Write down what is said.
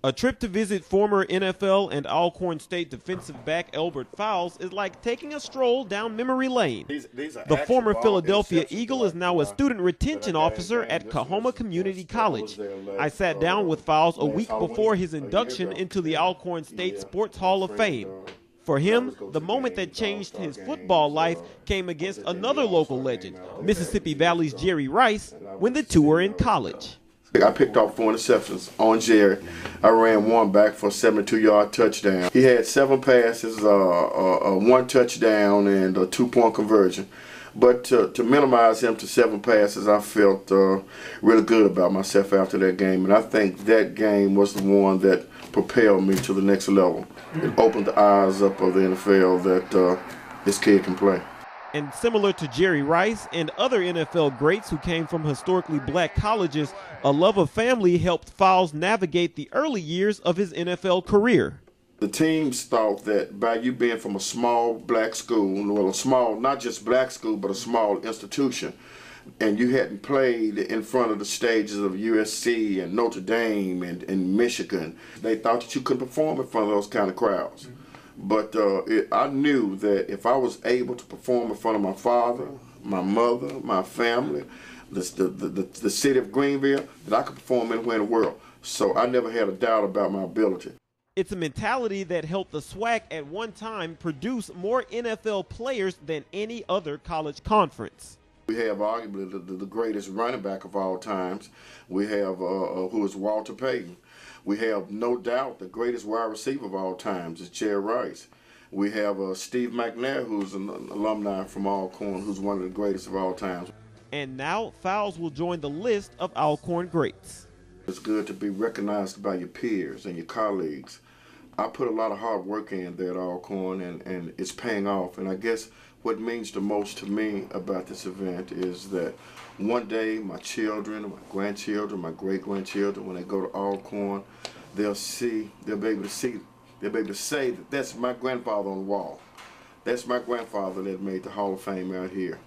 A trip to visit former NFL and Alcorn State defensive back Elbert Fobbs is like taking a stroll down memory lane. The former Philadelphia Eagle is now a student retention officer at Coahoma Community College. I sat down with Fobbs a week before his induction into the Alcorn State Sports Hall of Fame. For him, the moment that changed his football life came against another local legend, Mississippi Valley's Jerry Rice, when the two were in college. I picked off 4 interceptions on Jerry. I ran one back for a 72-yard touchdown. He had 7 passes, 1 touchdown, and a 2-point conversion. But to minimize him to 7 passes, I felt really good about myself after that game. And I think that game was the one that propelled me to the next level. It opened the eyes up of the NFL that this kid can play. And similar to Jerry Rice and other NFL greats who came from historically black colleges, a love of family helped Fobbs navigate the early years of his NFL career. The teams thought that by you being from a small black school, well, a small, not just black school, but a small institution, and you hadn't played in front of the stages of USC and Notre Dame and Michigan, they thought that you couldn't perform in front of those kind of crowds. But I knew that if I was able to perform in front of my father, my mother, my family, the city of Greenville, that I could perform anywhere in the world. So I never had a doubt about my ability. It's a mentality that helped the SWAC at one time produce more NFL players than any other college conference. We have arguably the greatest running back of all times. We have who is Walter Payton. We have no doubt the greatest wide receiver of all times is Jerry Rice. We have Steve McNair, who's an alumni from Alcorn, who's one of the greatest of all times. And now Fobbs will join the list of Alcorn greats. It's good to be recognized by your peers and your colleagues. I put a lot of hard work in there at Alcorn, and it's paying off. And I guess what means the most to me about this event is that one day my children, my grandchildren, my great-grandchildren, when they go to Alcorn, they'll be able to say that that's my grandfather on the wall. That's my grandfather that made the Hall of Fame out here.